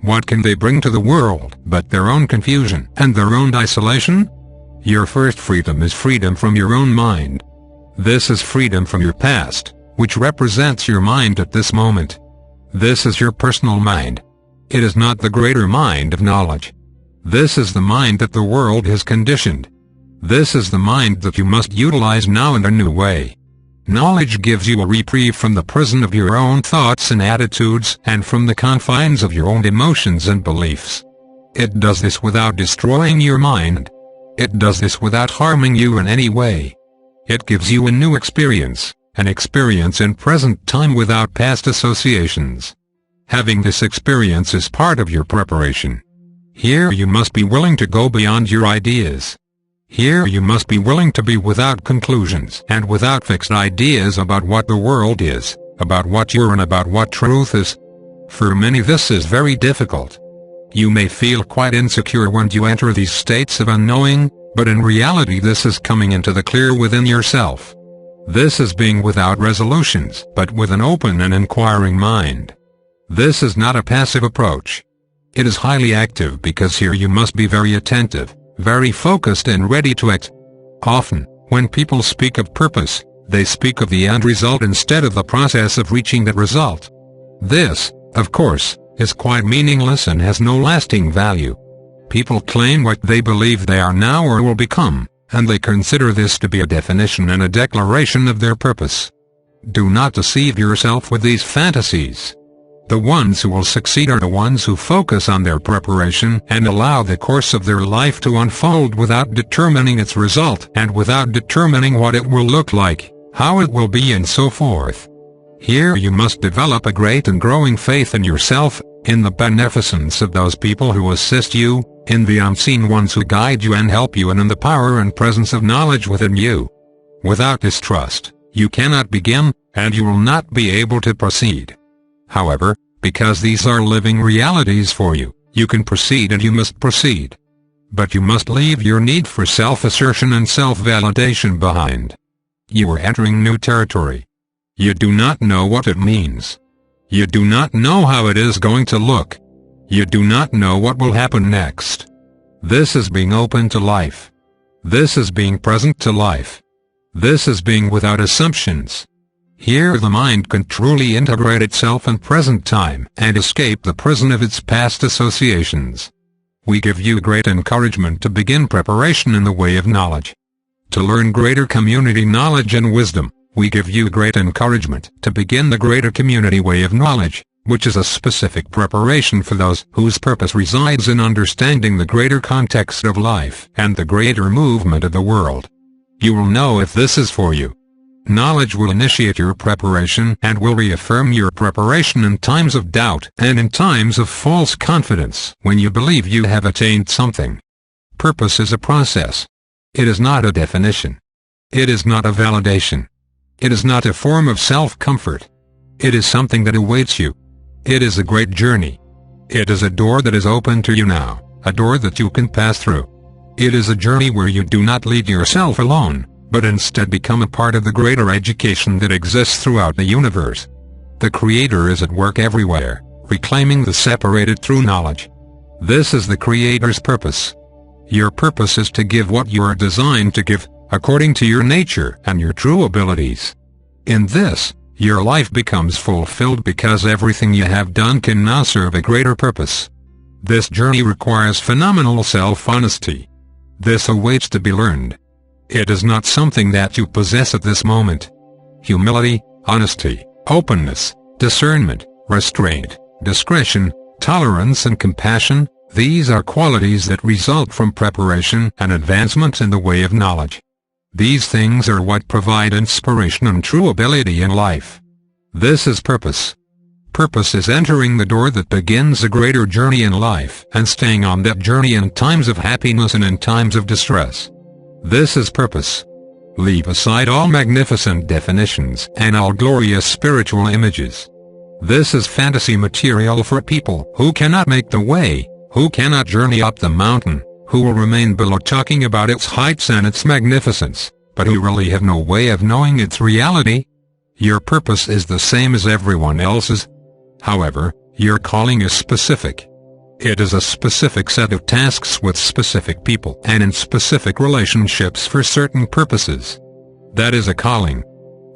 What can they bring to the world but their own confusion and their own isolation? Your first freedom is freedom from your own mind. This is freedom from your past, which represents your mind at this moment. This is your personal mind. It is not the greater mind of knowledge. This is the mind that the world has conditioned. This is the mind that you must utilize now in a new way. Knowledge gives you a reprieve from the prison of your own thoughts and attitudes and from the confines of your own emotions and beliefs. It does this without destroying your mind. It does this without harming you in any way. It gives you a new experience, an experience in present time without past associations. Having this experience is part of your preparation. Here you must be willing to go beyond your ideas. Here you must be willing to be without conclusions and without fixed ideas about what the world is, about what you're and about what truth is. For many this is very difficult. You may feel quite insecure when you enter these states of unknowing, but in reality this is coming into the clear within yourself. This is being without resolutions, but with an open and inquiring mind. This is not a passive approach. It is highly active because here you must be very attentive, very focused and ready to act. Often, when people speak of purpose, they speak of the end result instead of the process of reaching that result. This, of course, is quite meaningless and has no lasting value. People claim what they believe they are now or will become, and they consider this to be a definition and a declaration of their purpose. Do not deceive yourself with these fantasies. The ones who will succeed are the ones who focus on their preparation and allow the course of their life to unfold without determining its result and without determining what it will look like, how it will be and so forth. Here you must develop a great and growing faith in yourself, in the beneficence of those people who assist you, in the unseen ones who guide you and help you, and in the power and presence of knowledge within you. Without this trust, you cannot begin, and you will not be able to proceed. However, because these are living realities for you, you can proceed and you must proceed. But you must leave your need for self-assertion and self-validation behind. You are entering new territory. You do not know what it means. You do not know how it is going to look. You do not know what will happen next. This is being open to life. This is being present to life. This is being without assumptions. Here the mind can truly integrate itself in present time and escape the prison of its past associations. We give you great encouragement to begin preparation in the way of knowledge. To learn greater community knowledge and wisdom, we give you great encouragement to begin the greater community way of knowledge, which is a specific preparation for those whose purpose resides in understanding the greater context of life and the greater movement of the world. You will know if this is for you. Knowledge will initiate your preparation and will reaffirm your preparation in times of doubt and in times of false confidence when you believe you have attained something. Purpose is a process. It is not a definition. It is not a validation. It is not a form of self-comfort. It is something that awaits you. It is a great journey. It is a door that is open to you now, a door that you can pass through. It is a journey where you do not lead yourself alone, but instead become a part of the greater education that exists throughout the universe. The Creator is at work everywhere, reclaiming the separated through knowledge. This is the Creator's purpose. Your purpose is to give what you are designed to give, according to your nature and your true abilities. In this, your life becomes fulfilled because everything you have done can now serve a greater purpose. This journey requires phenomenal self-honesty. This awaits to be learned. It is not something that you possess at this moment. Humility, honesty, openness, discernment, restraint, discretion, tolerance and compassion, these are qualities that result from preparation and advancement in the way of knowledge. These things are what provide inspiration and true ability in life. This is purpose. Purpose is entering the door that begins a greater journey in life and staying on that journey in times of happiness and in times of distress. This is purpose. Leave aside all magnificent definitions and all glorious spiritual images. This is fantasy material for people who cannot make the way, who cannot journey up the mountain, who will remain below talking about its heights and its magnificence, but who really have no way of knowing its reality. Your purpose is the same as everyone else's. However, your calling is specific. It is a specific set of tasks with specific people and in specific relationships for certain purposes. That is a calling.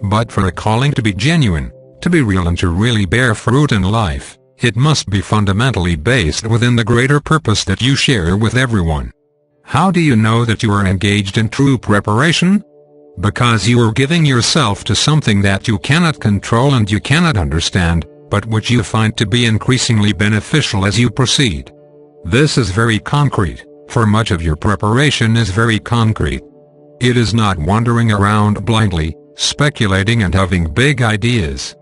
But for a calling to be genuine, to be real and to really bear fruit in life, it must be fundamentally based within the greater purpose that you share with everyone. How do you know that you are engaged in true preparation? Because you are giving yourself to something that you cannot control and you cannot understand, but which you find to be increasingly beneficial as you proceed. This is very concrete, for much of your preparation is very concrete. It is not wandering around blindly, speculating and having big ideas.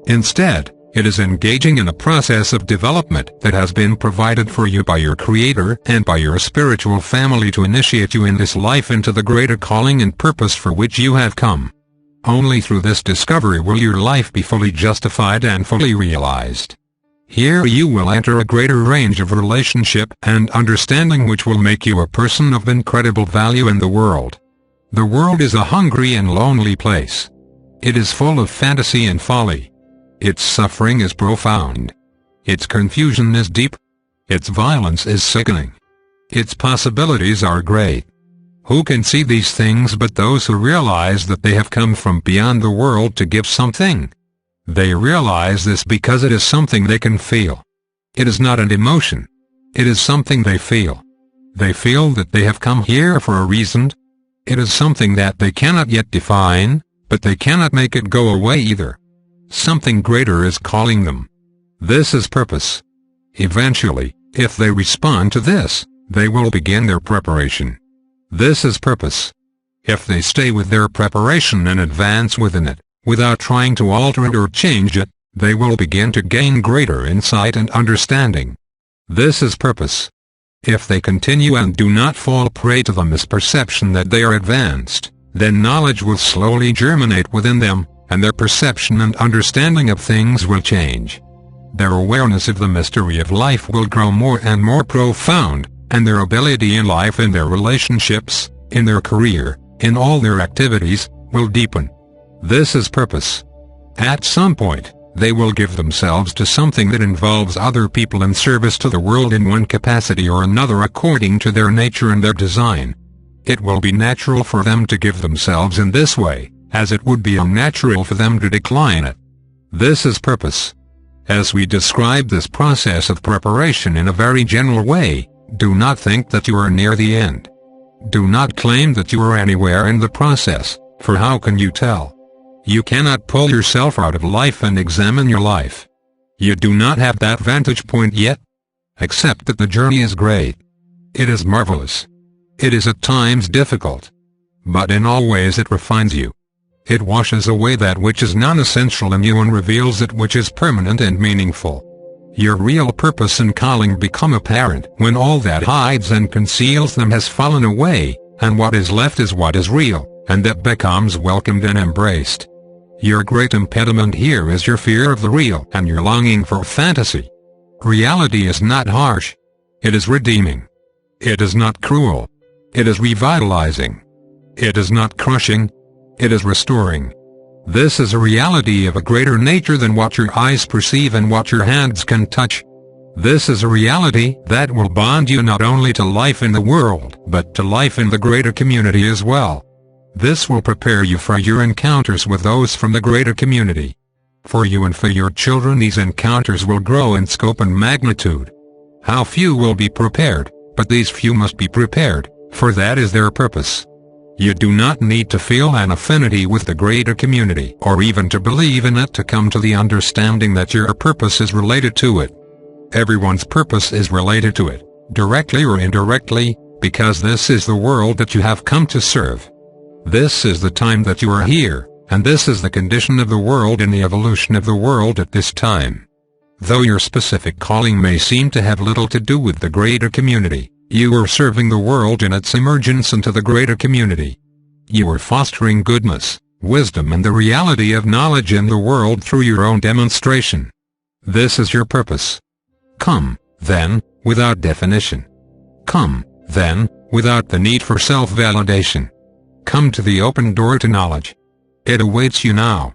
Instead, it is engaging in a process of development that has been provided for you by your Creator and by your spiritual family to initiate you in this life into the greater calling and purpose for which you have come. Only through this discovery will your life be fully justified and fully realized. Here you will enter a greater range of relationship and understanding which will make you a person of incredible value in the world. The world is a hungry and lonely place. It is full of fantasy and folly. Its suffering is profound. Its confusion is deep. Its violence is sickening. Its possibilities are great. Who can see these things but those who realize that they have come from beyond the world to give something? They realize this because it is something they can feel. It is not an emotion. It is something they feel. They feel that they have come here for a reason. It is something that they cannot yet define, but they cannot make it go away either. Something greater is calling them. This is purpose. Eventually, if they respond to this, they will begin their preparation. This is purpose. If they stay with their preparation and advance within it, without trying to alter it or change it, they will begin to gain greater insight and understanding. This is purpose. If they continue and do not fall prey to the misperception that they are advanced, then knowledge will slowly germinate within them, and their perception and understanding of things will change. Their awareness of the mystery of life will grow more and more profound, and their ability in life, in their relationships, in their career, in all their activities, will deepen. This is purpose. At some point, they will give themselves to something that involves other people in service to the world in one capacity or another according to their nature and their design. It will be natural for them to give themselves in this way, as it would be unnatural for them to decline it. This is purpose. As we describe this process of preparation in a very general way, do not think that you are near the end. Do not claim that you are anywhere in the process, for how can you tell? You cannot pull yourself out of life and examine your life. You do not have that vantage point yet. Accept that the journey is great. It is marvelous. It is at times difficult. But in all ways it refines you. It washes away that which is non-essential in you and reveals that which is permanent and meaningful. Your real purpose and calling become apparent when all that hides and conceals them has fallen away, and what is left is what is real, and that becomes welcomed and embraced. Your great impediment here is your fear of the real and your longing for fantasy. Reality is not harsh. It is redeeming. It is not cruel. It is revitalizing. It is not crushing. It is restoring. This is a reality of a greater nature than what your eyes perceive and what your hands can touch. This is a reality that will bond you not only to life in the world, but to life in the greater community as well. This will prepare you for your encounters with those from the greater community. For you and for your children these encounters will grow in scope and magnitude. How few will be prepared, but these few must be prepared, for that is their purpose. You do not need to feel an affinity with the greater community or even to believe in it to come to the understanding that your purpose is related to it. Everyone's purpose is related to it, directly or indirectly, because this is the world that you have come to serve. This is the time that you are here, and this is the condition of the world in the evolution of the world at this time. Though your specific calling may seem to have little to do with the greater community, you are serving the world in its emergence into the greater community. You are fostering goodness, wisdom and the reality of knowledge in the world through your own demonstration. This is your purpose. Come, then, without definition. Come, then, without the need for self-validation. Come to the open door to knowledge. It awaits you now.